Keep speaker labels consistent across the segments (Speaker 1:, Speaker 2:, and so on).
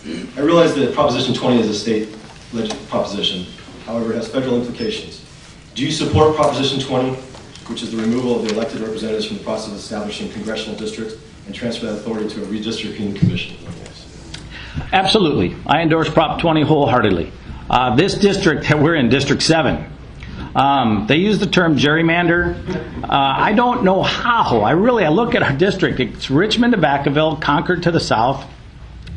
Speaker 1: I realize that Proposition 20 is a state proposition. However, it has federal implications. Do you support Proposition 20, which is the removal of the elected representatives from the process of establishing congressional districts and transfer that authority to a redistricting commission?
Speaker 2: Absolutely. I endorse Prop 20 wholeheartedly. This district, we're in District 7. They use the term gerrymander. I don't know how. I look at our district. It's Richmond to Vacaville, Concord to the south.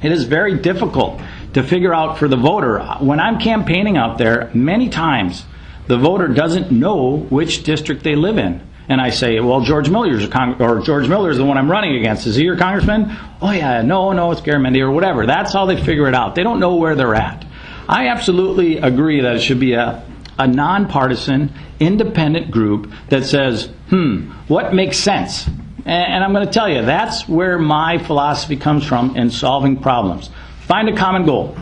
Speaker 2: It is very difficult to figure out for the voter. When I'm campaigning out there, many times the voter doesn't know which district they live in. And I say, well, George Miller is the one I'm running against. Is he your congressman? Oh yeah, no, it's Garamendi or whatever. That's how they figure it out. They don't know where they're at. I absolutely agree that it should be a nonpartisan, independent group that says, what makes sense? And I'm going to tell you, that's where my philosophy comes from in solving problems. Find a common goal,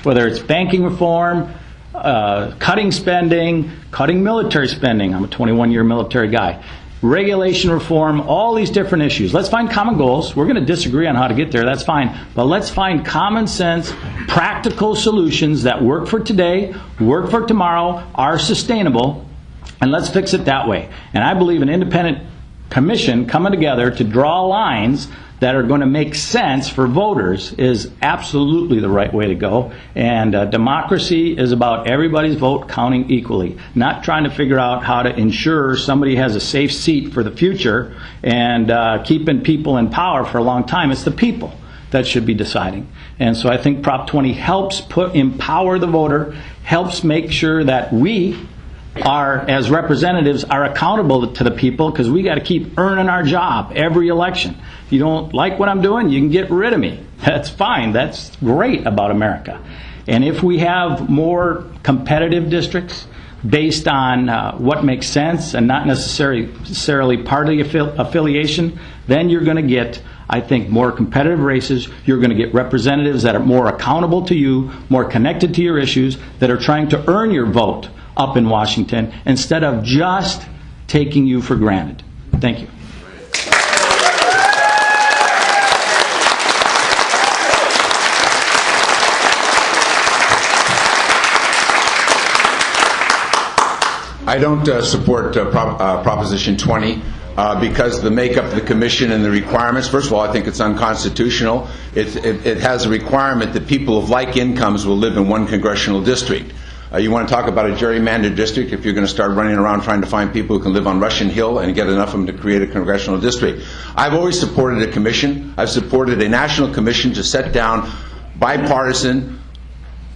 Speaker 2: whether it's banking reform, cutting spending, cutting military spending. I'm a 21-year military guy. Regulation reform, all these different issues. Let's find common goals. We're going to disagree on how to get there, that's fine. But let's find common sense, practical solutions that work for today, work for tomorrow, are sustainable, and let's fix it that way. And I believe an independent commission coming together to draw lines that are going to make sense for voters is absolutely the right way to go. And democracy is about everybody's vote counting equally, not trying to figure out how to ensure somebody has a safe seat for the future and keeping people in power for a long time. It's the people that should be deciding. And so I think Prop 20 helps empower the voter, helps make sure that we are, as representatives, are accountable to the people, because we got to keep earning our job every election. If you don't like what I'm doing, you can get rid of me. That's fine. That's great about America. And if we have more competitive districts based on what makes sense and not necessarily party affiliation, then you're going to get, I think, more competitive races. You're going to get representatives that are more accountable to you, more connected to your issues, that are trying to earn your vote up in Washington instead of just taking you for granted. Thank you.
Speaker 3: I don't support Proposition 20 because the makeup of the commission and the requirements. First of all, I think it's unconstitutional. It has a requirement that people of like incomes will live in one congressional district. You want to talk about a gerrymandered district if you're going to start running around trying to find people who can live on Russian Hill and get enough of them to create a congressional district. I've always supported a commission. I've supported a national commission to set down bipartisan,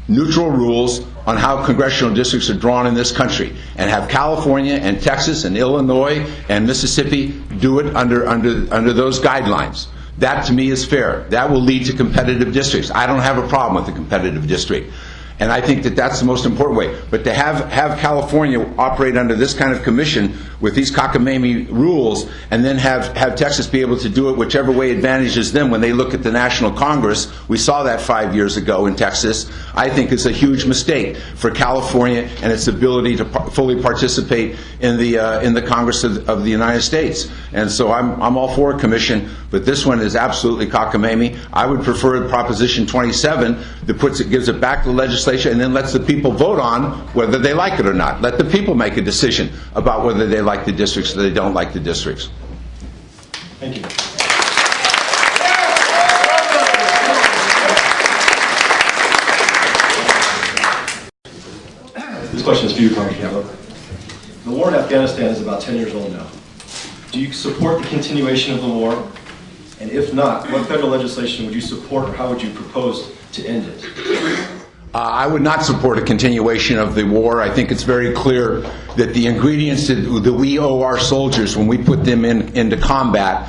Speaker 3: neutral rules on how congressional districts are drawn in this country, and have California and Texas and Illinois and Mississippi do it under those guidelines. That, to me, is fair. That will lead to competitive districts. I don't have a problem with a competitive district. And I think that that's the most important way. But to have California operate under this kind of commission with these cockamamie rules, and then have Texas be able to do it whichever way advantages them when they look at the National Congress, we saw that 5 years ago in Texas, I think is a huge mistake for California and its ability to fully participate in the Congress of the United States. And so I'm all for a commission, but this one is absolutely cockamamie. I would prefer Proposition 27 that gives it back to the legislature and then lets the people vote on whether they like it or not. Let the people make a decision about whether they like the districts or they don't like the districts.
Speaker 1: Thank you. This question is for you, Congressman. The war in Afghanistan is about 10 years old now. Do you support the continuation of the war? And if not, what federal legislation would you support, or how would you propose to end it?
Speaker 3: I would not support a continuation of the war. I think it's very clear that the ingredients that we owe our soldiers when we put them into combat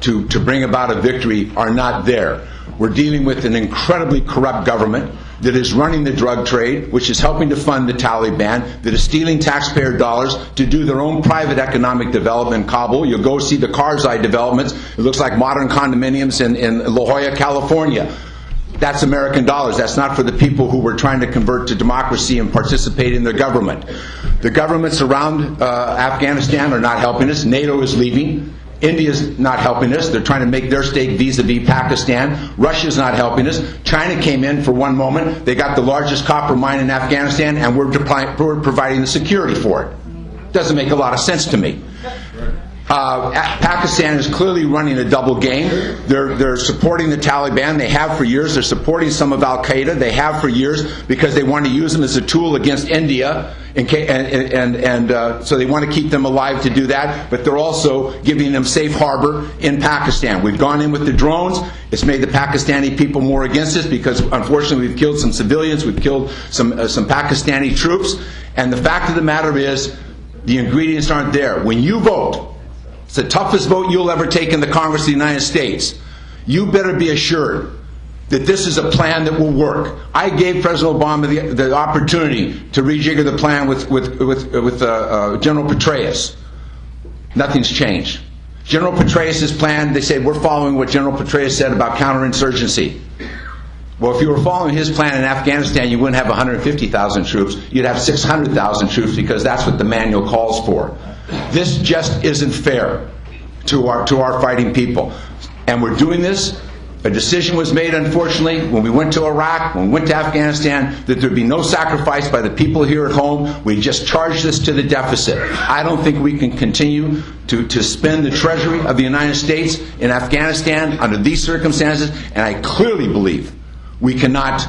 Speaker 3: to bring about a victory are not there. We're dealing with an incredibly corrupt government that is running the drug trade, which is helping to fund the Taliban, that is stealing taxpayer dollars to do their own private economic development in Kabul. You'll go see the Karzai developments. It looks like modern condominiums in La Jolla, California. That's American dollars. That's not for the people who we're trying to convert to democracy and participate in their government. The governments around Afghanistan are not helping us. NATO is leaving. India's not helping us. They're trying to make their stake vis-a-vis Pakistan. Russia's not helping us. China came in for one moment. They got the largest copper mine in Afghanistan, and we're providing the security for it. Doesn't make a lot of sense to me. Pakistan is clearly running a double game. They're supporting the Taliban. They have for years. They're supporting some of Al-Qaeda. They have for years because they want to use them as a tool against India. So they want to keep them alive to do that. But they're also giving them safe harbor in Pakistan. We've gone in with the drones. It's made the Pakistani people more against us because, unfortunately, we've killed some civilians. We've killed some Pakistani troops. And the fact of the matter is, the ingredients aren't there. When you vote, it's the toughest vote you'll ever take in the Congress of the United States. You better be assured that this is a plan that will work. I gave President Obama the opportunity to rejigger the plan with General Petraeus. Nothing's changed. General Petraeus' plan, they said, we're following what General Petraeus said about counterinsurgency. Well, if you were following his plan in Afghanistan, you wouldn't have 150,000 troops. You'd have 600,000 troops because that's what the manual calls for. This just isn't fair to our fighting people. And we're doing this. A decision was made, unfortunately, when we went to Iraq, when we went to Afghanistan, that there'd be no sacrifice by the people here at home. We just charged this to the deficit. I don't think we can continue to spend the treasury of the United States in Afghanistan under these circumstances, and I clearly believe we cannot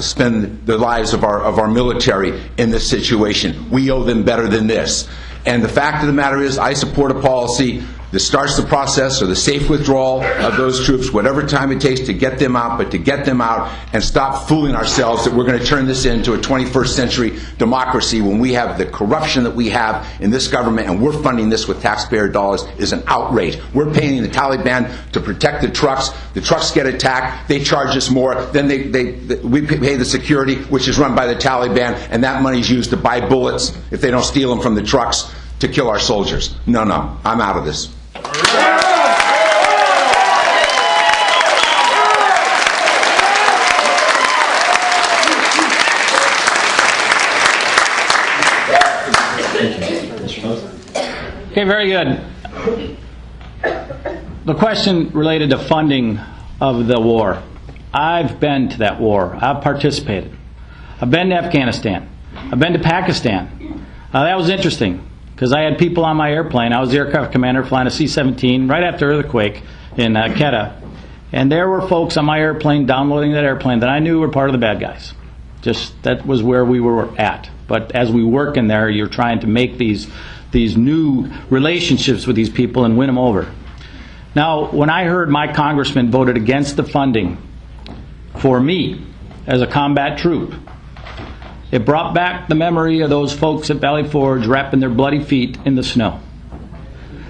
Speaker 3: spend the lives of our military in this situation. We owe them better than this. And the fact of the matter is, I support a policy that starts the process or the safe withdrawal of those troops, whatever time it takes to get them out, but to get them out and stop fooling ourselves that we're going to turn this into a 21st century democracy when we have the corruption that we have in this government, and we're funding this with taxpayer dollars is an outrage. We're paying the Taliban to protect the trucks. The trucks get attacked. They charge us more. Then we pay the security, which is run by the Taliban, and that money is used to buy bullets if they don't steal them from the trucks to kill our soldiers. No, I'm out of this.
Speaker 2: Okay, very good. The question related to funding of the war. I've been to that war. I've participated. I've been to Afghanistan. I've been to Pakistan. That was interesting because I had people on my airplane. I was the aircraft commander flying a C-17 right after the earthquake in Quetta. And there were folks on my airplane downloading that airplane that I knew were part of the bad guys. Just that was where we were at. But as we work in there, you're trying to make these new relationships with these people and win them over. Now, when I heard my congressman voted against the funding for me as a combat troop, it brought back the memory of those folks at Valley Forge wrapping their bloody feet in the snow.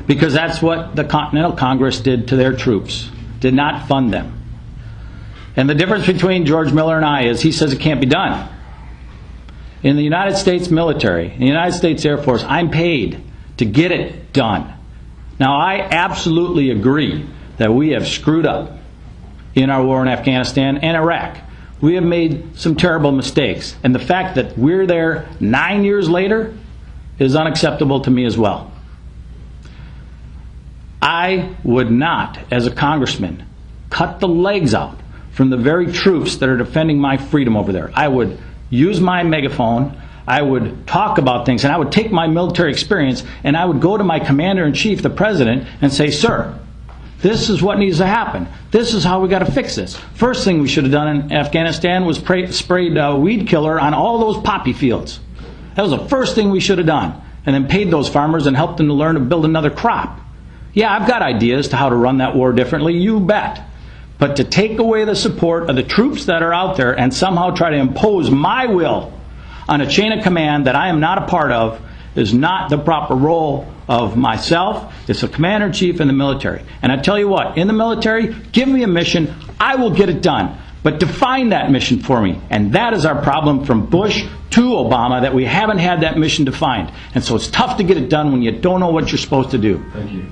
Speaker 2: Because that's what the Continental Congress did to their troops, did not fund them. And the difference between George Miller and I is he says it can't be done. In the United States military, in the United States Air Force, I'm paid to get it done. Now, I absolutely agree that we have screwed up in our war in Afghanistan and Iraq. We have made some terrible mistakes. And the fact that we're there 9 years later is unacceptable to me as well. I would not, as a congressman, cut the legs out from the very troops that are defending my freedom over there. I would use my megaphone, I would talk about things, and I would take my military experience and I would go to my commander-in-chief, the president, and say, sir, this is what needs to happen. This is how we got to fix this. First thing we should have done in Afghanistan was sprayed weed killer on all those poppy fields. That was the first thing we should have done. And then paid those farmers and helped them to learn to build another crop. Yeah, I've got ideas to how to run that war differently, you bet. But to take away the support of the troops that are out there and somehow try to impose my will on a chain of command that I am not a part of is not the proper role of myself. It's a commander-in-chief in the military. And I tell you what, in the military, give me a mission, I will get it done. But define that mission for me. And that is our problem from Bush to Obama, that we haven't had that mission defined. And so it's tough to get it done when you don't know what you're supposed to do.
Speaker 1: Thank you.